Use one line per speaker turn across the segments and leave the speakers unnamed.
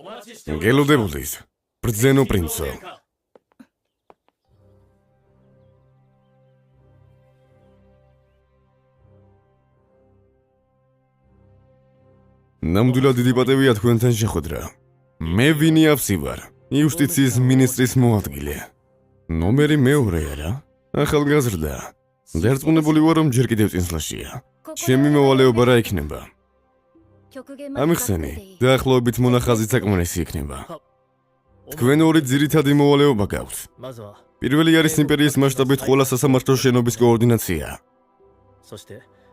გელოდებულის ბრძენო პრინცო. ნამდვილად დიდი პატევია თქვენთან შეხვედრა. მე ვინი ავსი ვარ, იუსტიციის მინისტრის მოადგილე. ნომერი მეორე არა, ახალგაზრდა. დარწმუნებული ვარ, რომ ჯერ კიდევ წინსვლაშია. ჩემი მოვალეობა რა იქნება? ამიხსენი, დაახლოებით მონახაზი საკმარისი იქნება. თქვენ ორი ძირითადი მოვალეობა გაქვთ. პირველი არის იმპერიის მასშტაბით ყველა სასამართლო შენობის კოორდინაცია.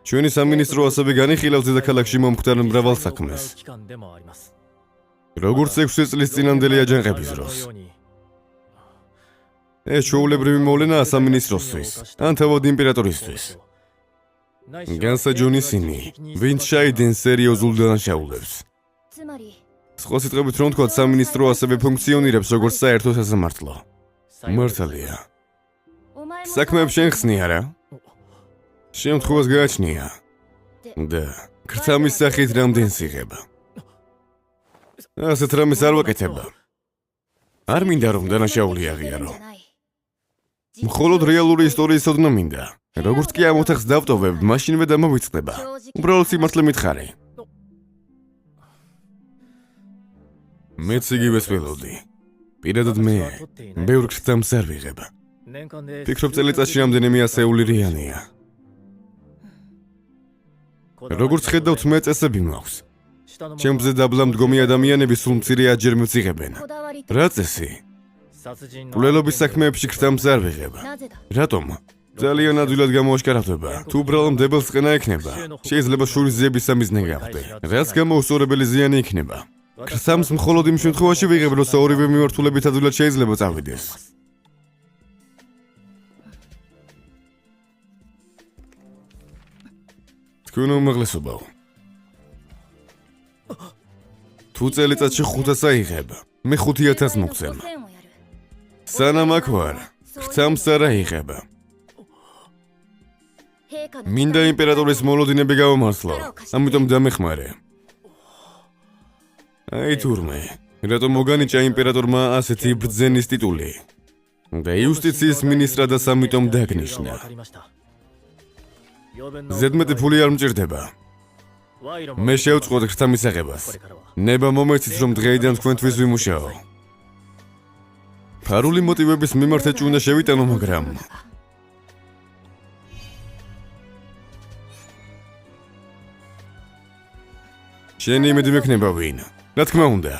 ჩვენი სამინისტრო ასევე განიხილავს დედაქალაქში მომხდარ მრავალ საქმეს. როგორც 6 წლის წინანდელი აჯანყების დროს. ეს ჩვეულებრივი მოვლენაა სამინისტროსთვის, ან თავად იმპერატორისთვის. განსაჯონისინი, ვინც ჩაიდენს სერიოზულ დანაშაულებს. სხვა სიტყვებით რომ ვთქვათ, სამინისტრო ასევე ფუნქციონირებს როგორც საერთო სასამართლო. მართალია. საქმეებს შენ ხსნი არა? შემთხვევას გააჩნია. და ქრთამის სახით რამდენს იღება? ასეთ რამეს არ ვაკეთება. არ მინდა რომ დანაშაული აღიარო. მხოლოდ რეალური ისტორიის ოდნა მინდა. როგორც კი ამ ოთახს დავტოვებ, მაშინვე დამოვიწყდება. უბრალოდ სიმართლე მითხარი. მეც იგივეს ველოდი. პირადად მე ბევრ ქრთამს არ ვიღებ. ფიქრობ წელიწადში რამდენიმე ასეული რიანია. როგორც ხედავთ, მე წესები მაქვს. ჩემზე დაბლა მდგომი ადამიანები სულ მცირე აჯერმებს იღებენ. რა წესი? მკვლელობის საქმეებში ქრთამს არ ვიღებ. რატომ? ძალიან ადვილად გამოაშკარავდება. თუ უბრალოდ მდებელს ყენა ექნება, შეიძლება შურისძიების სამიზნე გახდე. რაც გამოუსწორებელი ზიანი იქნება. ქრთამს მხოლოდ იმ შემთხვევაში ვიღებ, როცა ორივე მიმართულებით ადვილად შეიძლება წავიდეს. თქვენ უმაღლესობაო. თუ წელიწადში 500 აიღებ, მე 5000 მოგცემ. სანამ აქ ვარ, ქრთამს არ აიღებ. მინდა იმპერატორის მოლოდინები გავამართლო, ამიტომ დამეხმარე. აი თურმე, რატომ მოგანიჭა იმპერატორმა ასეთი ბრძენის ტიტული? და იუსტიციის მინისტრადაც ამიტომ დაგნიშნა. ზედმეტი ფული არ მჭირდება. მე შევწყვეტ ქრთამის აღებას. ნება მომეცით, რომ დღეიდან თქვენთვის ვიმუშაო. ფარული მოტივების მიმართ ეჭვი უნდა შევიტანო, მაგრამ შენი იმედი მექნება ვინ? რა თქმა უნდა.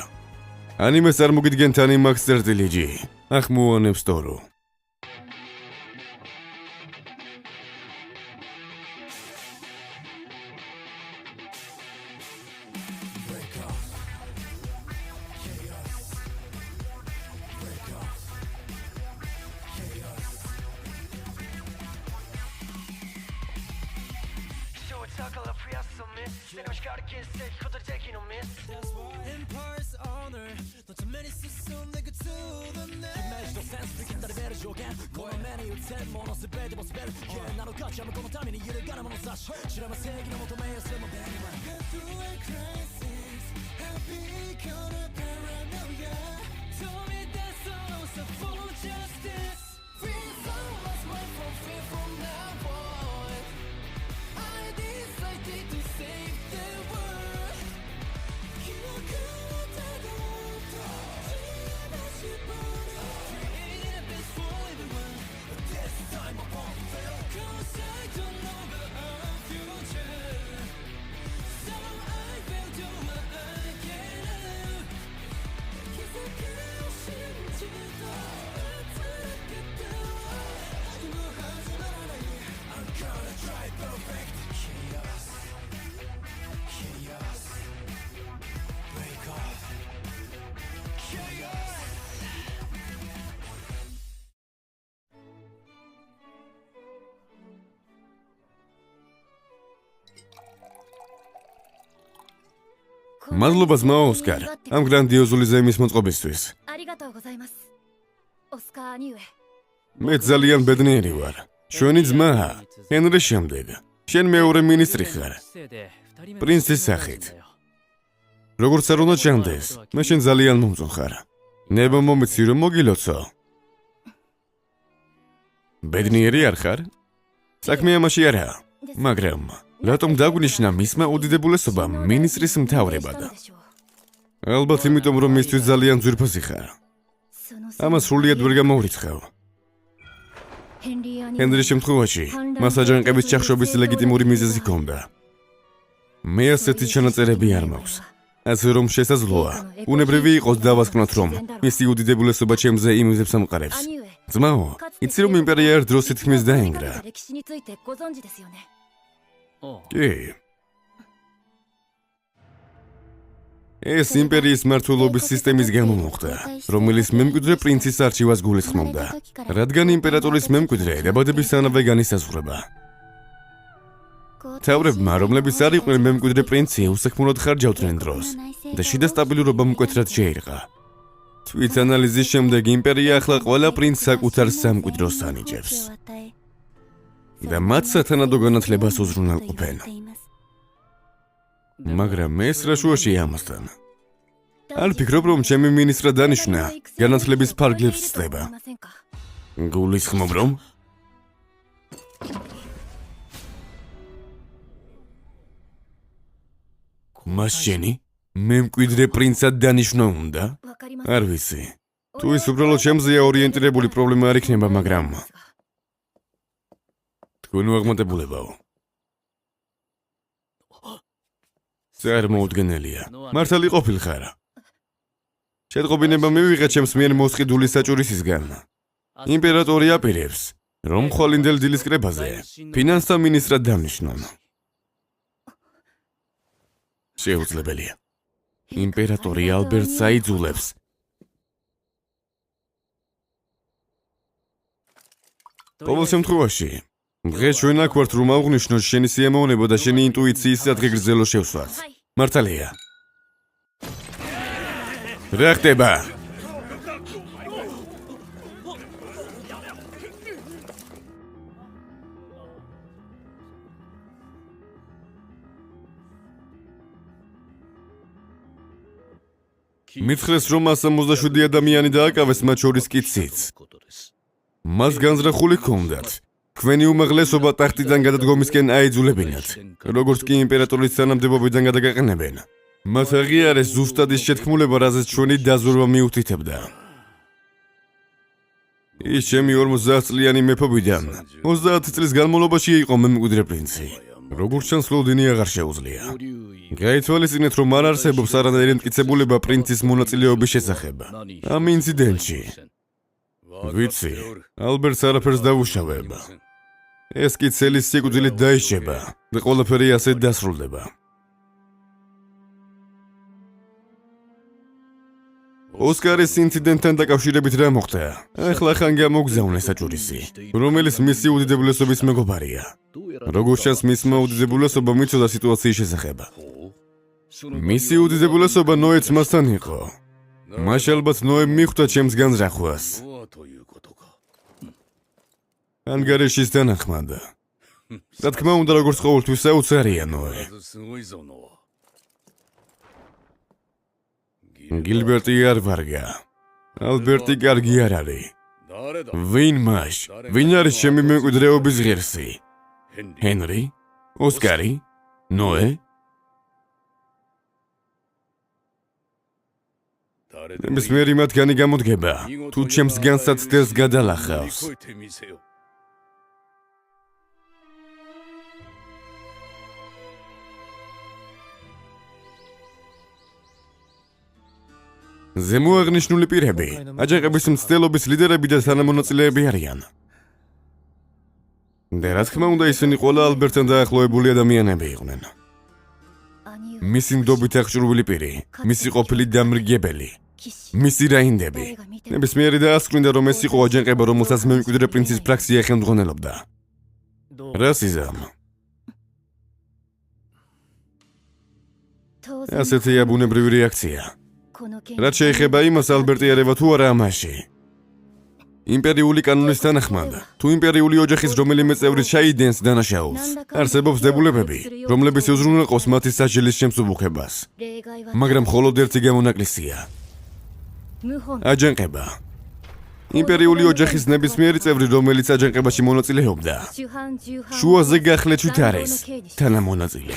ანიმეს არ მოგიდგენთ ანიმაქს წერტილიჯი. ახმოვანებს თორო. მადლობა ძმაო ოსკარ, ამ გრანდიოზული ზეიმის მოწყობისთვის. მე ძალიან ბედნიერი ვარ. ჩვენი ძმა, ჰენრის შემდეგ, შენ მეორე მინისტრი ხარ. პრინცის სახით. როგორც არ უნდა ჩანდეს, მე შენ ძალიან მომწონს ხარ. ნება მომიცი რომ მოგილოცო. ბედნიერი არ ხარ? საქმე ამაში არაა, მაგრამ რატომ დაგვნიშნა მისმა უდიდებულესობამ მინისტრის მთავრებად? ალბათ იმიტომ რომ მისთვის ძალიან ძვირფასი ხარ. ამას სრულიად ვერ გამოვრიცხავ. ჰენრის შემთხვევაში მას აჯანყების ჩახშობის ლეგიტიმური მიზეზი ჰქონდა. მე ასეთი ჩანაწერები არ მაქვს. ასე რომ შესაძლოა, უნებრივი იყოს დავასკვნათ რომ მისი უდიდებულესობა ჩემზე იმიზებს ამყარებს. ძმაო, იცი რომ იმპერია ერთ დროს თითქმის დაინგრა. კი. ეს იმპერიის მმართველობის სისტემის გამო მოხდა, რომელიც მემკვიდრე პრინცის არჩევას გულისხმობდა, რადგან იმპერატორის მემკვიდრე დაბადებისთანავე განისაზღვრება. მთავრებმა, რომლებიც არ იყვნენ მემკვიდრე პრინცი, უსაქმურად ხარჯავდნენ დროს და შიდა სტაბილურობა მკვეთრად შეირყა. თვითანალიზის შემდეგ იმპერია ახლა ყველა პრინცს საკუთარ სამკვიდროს ანიჭებს და მათ სათანადო განათლებას უზრუნველყოფენ. მაგრამ ეს რა შუაშია ამასთან? არ ფიქრობ, რომ ჩემი მინისტრა დანიშნა განათლების ფარგლებს ცდება? გულისხმობ, რომ მას შენი მემკვიდრე პრინცად დანიშნვა უნდა? არ ვიცი. თუ ის უბრალოდ ჩემზეა ორიენტირებული პრობლემა არ იქნება, მაგრამ თქვენ უაღმატებულებაო. წარმოუდგენელია. მართალი ყოფილხარ. შეტყობინება მივიღე ჩემს მიერ მოსყიდული საჭურისისგან. იმპერატორი აპირებს, რომ ხვალინდელ დილის კრებაზე ფინანსთა მინისტრად დამნიშნონ. შეუძლებელია. იმპერატორი ალბერტს აიძულებს. ყოველ შემთხვევაში, დღეს ჩვენ აქ ვართ რომ ავღნიშნოთ შენი სიამოვნება და შენი ინტუიციის სადღეგრძელო შევსვათ. მართალია. რა ხდება? მითხრეს რომ 167 ადამიანი დააკავეს, მათ შორის კი ციც. მას განზრახული ჰქონდათ. თქვენი უმაღლესობა ტახტიდან გადადგომისკენ აიძულებინათ, როგორც კი იმპერატორის თანამდებობიდან გადაგაყენებენ. მათ აღიარეს ზუსტად ის შეთქმულება, რაზეც ჩვენი დაზვერვა მიუთითებდა. ის ჩემი 50 წლიანი მეფობიდან 30 წლის განმავლობაში იყო მემკვიდრე პრინცი. როგორც ჩანს, ლოდინი აღარ შეუძლია. გაითვალისწინეთ, რომ არ არსებობს არანაირი მტკიცებულება პრინცის მონაწილეობის შესახებ ამ ინციდენტში. ვიცი, ალბერტს არაფერს დაუშავებ. ეს კი ცელის სიკვდილით დაიჭება და ყველაფერი ასე დასრულდება. ოსკარის ინციდენტთან დაკავშირებით რა მოხდა? ახლა ხან გამოგზავნე საჭურისი, რომელიც მისი უდიდებულესობის მეგობარია. როგორც ჩანს, მისმა უდიდებულესობამ იცოდა სიტუაციის შესახებ. მისი უდიდებულესობა ნოეც მასთან იყო. მას ალბათ ნოემ მიხვდა ჩემს განზრახვას. ანგარიშის თანახმად. რა თქმა უნდა, როგორც ყოველთვის საოცარია ნოე. გილბერტი არ ვარგა. ალბერტი კარგი არ არის. ვინ მას? ვინ არის ჩემი მემკვიდრეობის ღირსი? ჰენრი? ოსკარი? ნოე? ნებისმიერი მათგანი გამოდგება, თუ ჩემს განსაცდელს გადალახავს. ზემოაღნიშნული პირები, აჯანყების მცდელობის ლიდერები და თანამონაწილეები არიან. და რა თქმა უნდა, ისინი ყველა ალბერტთან დაახლოებული ადამიანები იყვნენ. მისი მდობით აღჭურვილი პირი, მისი ყოფილი დამრიგებელი, მისი რაინდები. ნებისმიერი დაასკვნა, რომ ეს იყო აჯანყება, რომელსაც მემკვიდრე პრინცის ფრაქცია ხელმძღვანელობდა. რასიზმ. ასეთია ბუნებრივი რეაქცია. რაც შეეხება იმას, ალბერტი ერევა თუ არა ამაში. იმპერიული კანონის თანახმად, თუ იმპერიული ოჯახის რომელიმე წევრი ჩაიდენს დანაშაულს, არსებობს დებულებები, რომლებიც უზრუნველყოფს მათი სასჯელის შემსუბუქებას. მაგრამ მხოლოდ ერთი გამონაკლისია. აჯანყება. იმპერიული ოჯახის ნებისმიერი წევრი, რომელიც აჯანყებაში მონაწილეობდა, შუაზე გახლეჩვით არის თანამონაწილე.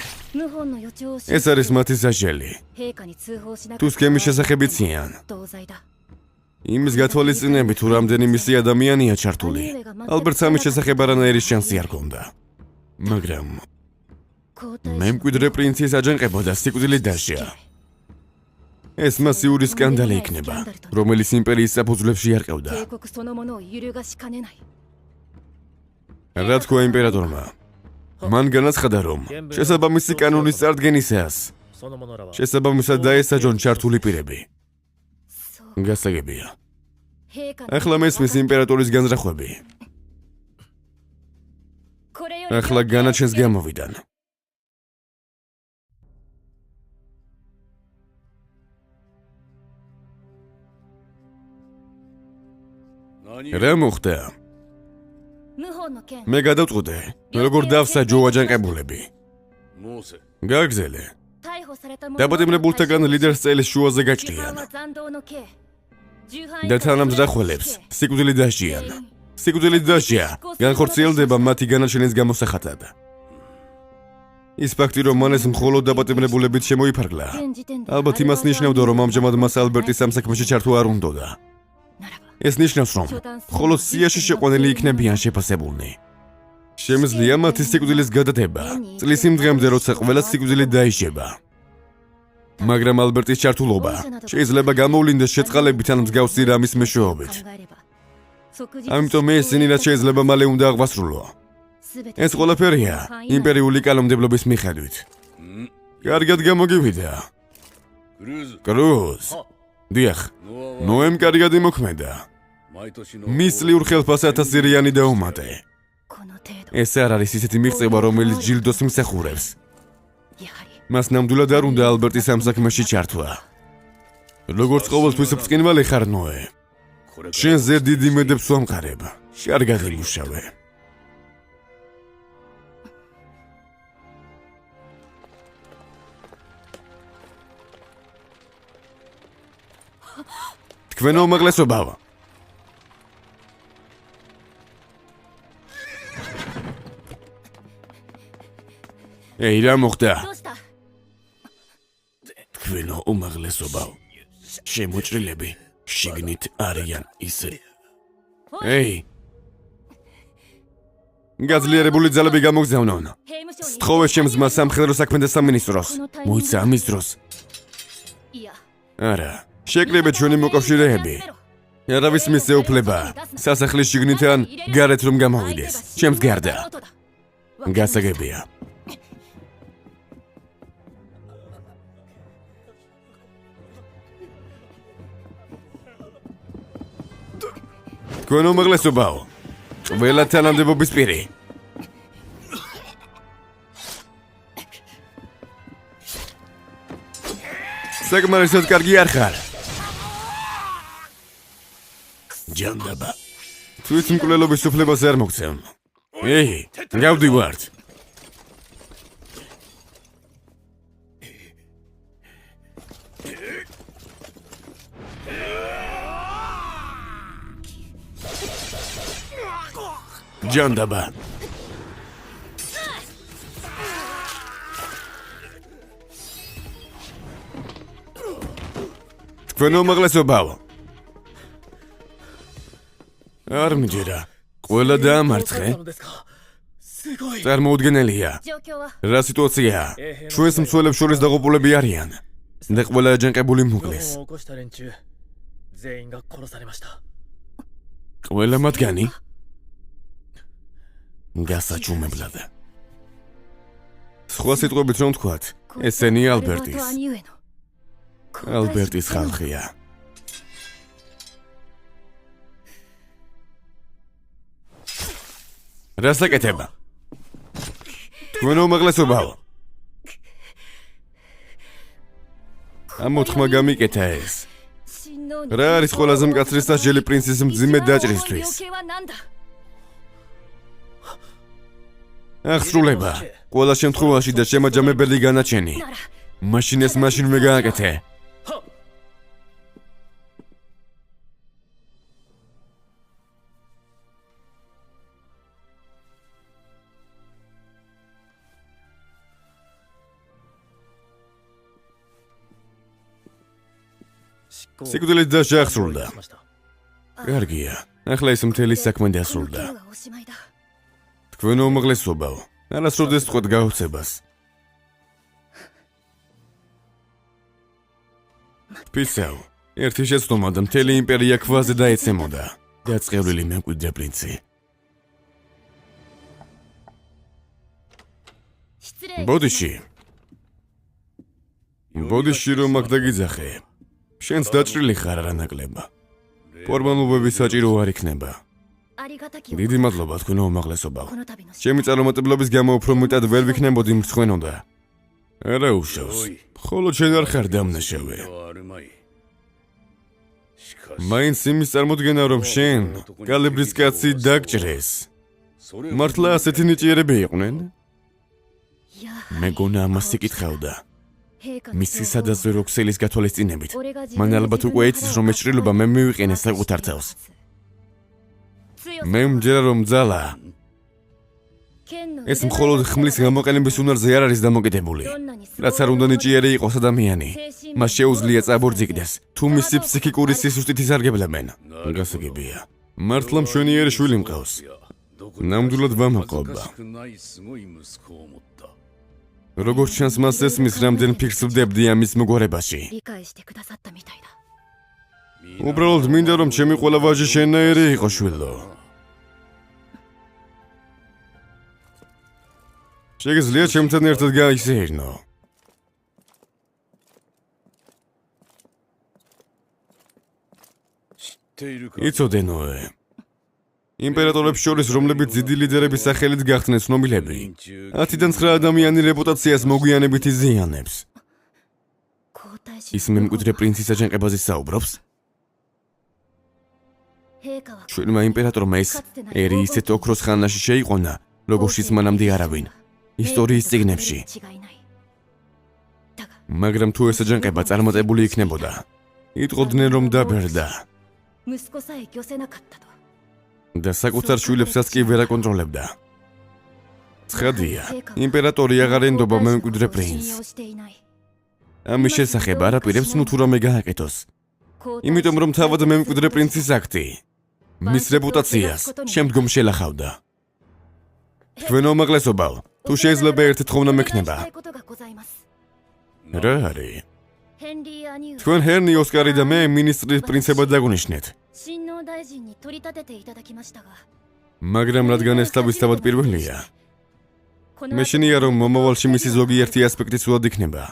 ეს არის მათი სასჯელი. თუ სქემის შესახებ იციან, იმის გათვალისწინებით, თუ რამდენი მისი ადამიანია ჩართული, ალბათ სამის შესახებ არანაირი შანსი არ ჰქონდა. მაგრამ მემკვიდრე პრინცის აჯანყება და სიკვდილით დასჯა. ეს მასიური სკანდალი იქნება, რომელიც იმპერიის საფუძვლებში არყევდა. რა თქვა იმპერატორმა? მან განაცხადა, რომ შესაბამისი კანონის წარდგენისას შესაბამისად დაესაჯონ ჩართული პირები. გასაგებია. ახლა მესმის იმპერატორის განზრახვები. ახლა განაჩენს გამოვიდან. რა მოხდა? მე გადავწყვიტე, როგორ დავსაჯო აჯანყებულები. გაგზელე. დაპატიმრებულთაგან ლიდერს წელის შუაზე გაჭრიან. და თანამზრახველებს სიკვდილით დასჯიან. სიკვდილით დასჯა განხორციელდება მათი განაჩენის გამოსახატად. ის ფაქტი, რომ მან ეს მხოლოდ დაპატიმრებულებით შემოიფარგლა, ალბათ იმას ნიშნავდა, რომ ამჟამად მას ალბერტის სამსაქმეში ჩართვა არ უნდოდა. ეს ნიშნავს, რომ მხოლოდ სიაში შეყვანილი იქნებიან შეფასებულნი. შემიძლია მათი სიკვდილის გადადება წლის იმ დღემდე, როცა ყველა სიკვდილით დაიშება. მაგრამ ალბერტის ჩართულობა შეიძლება გამოვლინდეს შეწყალებით ან მსგავსი რამის მეშვეობით. ამიტომ ისინი რაც შეიძლება მალე უნდა აღვასრულო. ეს ყველაფერია იმპერიული კანონმდებლობის მიხედვით. კარგად გამოგივიდა. კრუზ. დიახ, ნოემ კარგად იმოქმედა. მის წლიურ ხელფას 1000-იანი დაუმატე. ეს არ არის ისეთი მიღწევა, რომელიც ჯილდოს მსახურებს. მას ნამდვილად არ უნდა ალბერტის სამსაქმეში ჩართვა. როგორც ყოველთვის ბრწყინვალე ხარ, ნოე. შენ ზერ დიდ იმედებს ვამყარებ. კარგად იმუშავე. თქვენ უმაღლესობავ. ეი, რა მოხდა? თქვენ უმაღლესობავ. შემოჭრილები შიგნით არიან ისე. ეი. გაძლიერებული ძალები გამოგზავნონ. სთხოვე შემზმა სამხედრო საქმეთა სამინისტროს. მოიცა ამის დროს. არა. შეკრიბეთ ჩვენი მოკავშირეები. არავის მისზე უფლება სასახლის შიგნიდან გარეთ რომ გამოვიდეს. ჩემს გარდა. გასაგებია. თქვენ უმაღლესობაო. ყველა თანამდებობის პირი. საკმარისად კარგი არ ხარ. ჯანდაბა. თვითმკვლელობის უფლებას არ მოგცემ. ეი, გავდივართ. ჯანდაბა. თქვენ უმაღლესობაო. არ მიჯერა. ყველა დაამარცხე. წარმოუდგენელია. რა სიტუაციაა? ჩვენს მსვლელებს შორის დაღუპულები არიან. და ყველა აჯანყებული მოკლეს. ყველა მათგანი? გასაჩუმებლად. სხვა სიტყვებით რომ თქვათ, ესენი ალბერტის. ალბერტის ხალხია. რასაკეთება? თქვენ უმაღლესობაო. ამოთხმა გამიკეთა ეს. რა არის ყველაზე მკაცრი სასჯელი პრინცის მძიმე დაჭრისთვის? აღსრულება. ყველა შემთხვევაში და შემაჯამებელი განაჩენი. მაშინ ეს მაშინვე გააკეთე. სიკვდილით დასჯა აღსრულდა. კარგია. ახლა ეს მთელი საქმე დასრულდა. თქვენ უმაღლესობაო, არასოდეს თქვათ გაუცებას. ფიცაო, ერთი შეცდომა და მთელი იმპერია ქვაზე დაეცემოდა. დაწყევლილი მემკვიდრე პრინცი. ბოდიში რომ აქ დაგიძახე. შენს დაჭრილი ხარ არა ნაკლება. ფორმალობები საჭირო არ იქნება. დიდი მადლობა თქვენო უმაღლესობაო. ჩემი წარუმატებლობის გამო უფრო მეტად ვერ ვიქნებოდი მრცხვენოდა. არა უშავს. ხოლო შენ არ ხარ დამნაშავე. მაინც იმის წარმოდგენა რომ შენ კალიბრის კაცი დაგჭრეს. მართლა ასეთი ნიჭიერები იყვნენ? მეგონა ამას იკითხავდა. მისი სადაზვე როქსელის გათვალისწინებით. მან ალბათ უკვე იცის რომ ეს ჭრილობა მე მივიყენე საკუთარ თავს. მე მჯერა რომ ძალა. ეს მხოლოდ ხმლის გამოყენების უნარზე არ არის დამოკიდებული. რაც არ უნდა ნიჭიერი იყოს ადამიანი. მას შეუძლია წაბორძიგდეს, თუ მისი ფსიქიკური სისუსტით ისარგებლებენ. გასაგებია. მართლა მშვენიერი შვილი მყავს. ნამდვილად ვამაყობა. როგორც ჩანს მას ესმის რამდენ ფიქრს ვდებდი ამის მოგვარებაში. უბრალოდ მინდა რომ ჩემი ყველა ვაჟი შენაერი იყო შვილო. შეგიძლია ჩემთან ერთად გაისეირნო. იცოდენოე. იმპერატორებს შორის რომლებიც დიდი ლიდერების სახელით გახდნენ ცნობილები. 10-დან 9 ადამიანი რეპუტაციას მოგვიანებით იზიანებს. ის მემკვიდრე პრინცის აჯანყებაზე საუბრობს? ჩვენმა იმპერატორმა ეს ერი ისეთ ოქროს ხანაში შეიყვანა, როგორშიც მანამდე არავინ. ისტორიის წიგნებში. მაგრამ თუ ეს აჯანყება წარმატებული იქნებოდა, იტყოდნენ რომ დაბერდა. და საკუთარ შვილებსაც კი ვერ აკონტროლებდა. ცხადია, იმპერატორი აღარ ენდობა მემკვიდრე პრინცს. ამის შესახებ არაპირებს ნუ თუ რამე გააკეთოს. იმიტომ რომ თავად მემკვიდრე პრინცის აქტი მის რეპუტაციას შემდგომ შელახავდა. თქვენ უმაღლესობაო, თუ შეიძლება ერთი თხოვნა მექნება. რა არის? თქვენ ჰერნი ოსკარი და მე მინისტრის პრინცებად დაგვნიშნეთ. მაგრამ რადგან ეს თავისთავად პირველია, მე შენია რომ მომავალში მისი ზოგიერთი ასპექტი სულად იქნება.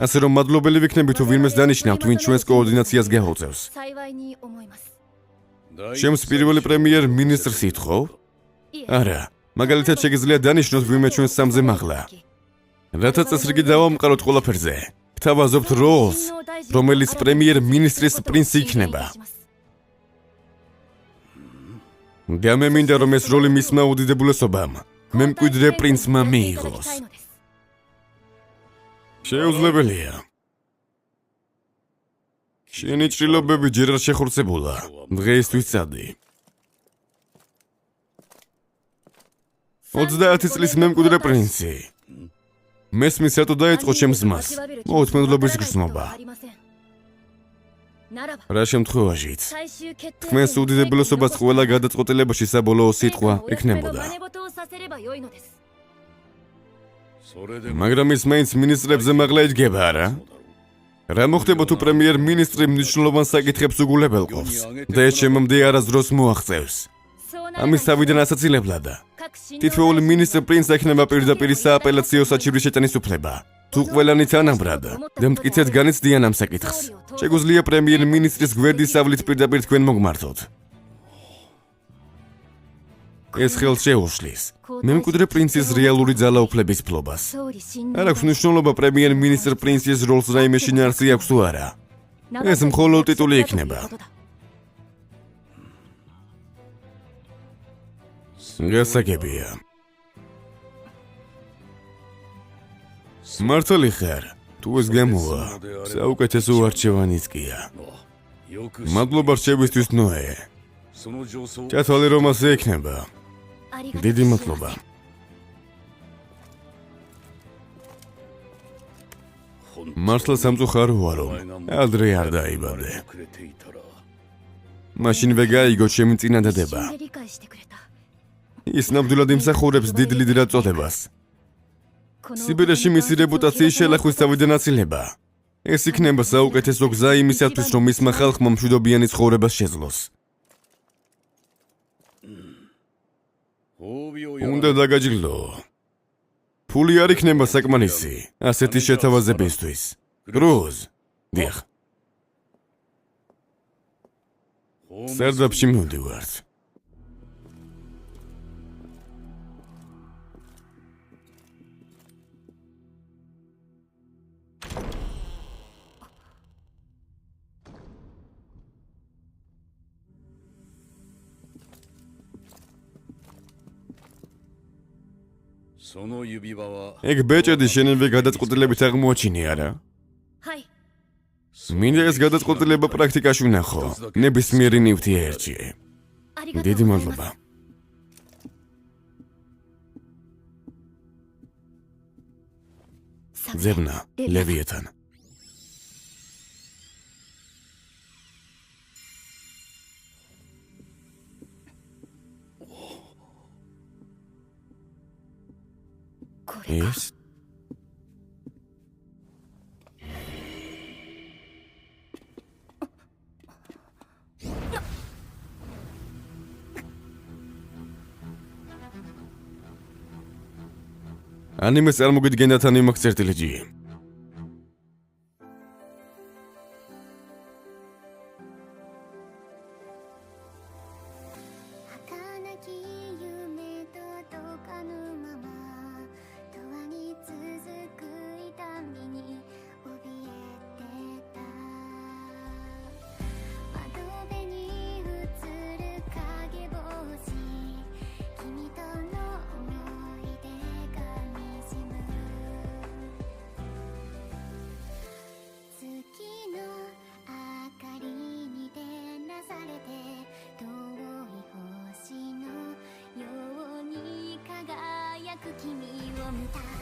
ასე რომ მადლობელი ვიქნები თუ ვინმეს დანიშნავთ, ვინც ჩვენს კოორდინაციას გეღოწევს. ჩემს პირველი პრემიერ მინისტრს ითხოვ? არა, მაგალითად შეგიძლია დანიშნოთ ვინმე ჩვენს სამზე მაღლა. რათა წესრიგი დავამყაროთ ყველაფერზე. გთავაზობთ როლს, რომელიც პრემიერ მინისტრის პრინცი იქნება. გამემინდა რომ ეს როლი მისმა უდიდებულესობამ მემკვიდრე პრინცმა მიიღოს. შეუძლებელია. შენი ჭრილობები ჯერ არ შეხორცებულა. დღეისთვის წადი. 30 წლის მემკვიდრე პრინცი. მესმის რატო დაიწყო ჩემს ძმას? მოუთმენლობის გრძნობა. რა შემთხვევაშიც თქვენს უდიდებულესობას ყველა გადაწყვეტილებაში საბოლოო სიტყვა ექნებოდა. მაგრამ ის მაინც მინისტრებზე მაღლა იდგება, არა? რა მოხდება თუ პრემიერ მინისტრი მნიშვნელოვან საკითხებს უგულებელყოფს და ეს შემამდე არასდროს მოაღწევს? ამის თავიდან ასაცილებლად თითოეული მინისტრი პრინცს ექნება პირდაპირ სააპელაციო საჩივრის შეჭანის უფლება. თუ ყველანი თანაბრად და მტკიცედ განიცდიან ამ საკითხს, შეგვიძლია პრემიერ მინისტრის გვერდის სავლით პირდაპირ თქვენ მოგმართოთ. ეს ხელს შეუშლის მემკვიდრე პრინცის რეალური ძალაუფლების ფლობას. არ აქვს მნიშვნელობა პრემიერ მინისტრ პრინცის როლს რაიმე შინაარსი აქვს თუ არა. ეს მხოლოდ ტიტული იქნება. გასაგებია. მართალი ხარ, თუ ეს გამოვა, საუკეთესო არჩევანიც გია. მადლობა რჩევისთვის ნოე. ჩათვალე რომ ასე იქნება. დიდი მადლობა. მართლა სამწუხაროა რომ ადრე არ დაიბადე. მაშინვე გაიგო ჩემი წინადადება. ის ნამდვილად იმსახურებს დიდ ლიდერად წოდებას. სიბერიაში მისი რეპუტაციის შელახვის თავი დანაწილება. ეს იქნება საუკეთესო გზა იმისათვის, რომ მისმა ხალხმა მშვიდობიანი ცხოვრება შეძლოს. უნდა დაგაჯილდო. ფული არ იქნება საკმარისი ასეთი შეთავაზებისთვის. გრუზ, დიახ. სარდაფში მივდივართ. ეგ ბეჭედი შენივე გადაწყვეტილებით აღმოაჩინე არა? მინდა ეს გადაწყვეტილება პრაქტიკაში ვნახო. ნებისმიერი ნივთია ერჩიე. დიდი მადლობა. ზებნა, ლევიეთან. ეს? ანიმეს წარმოგიდგენდათ ანიმაქ წერტილეჯი.君を見た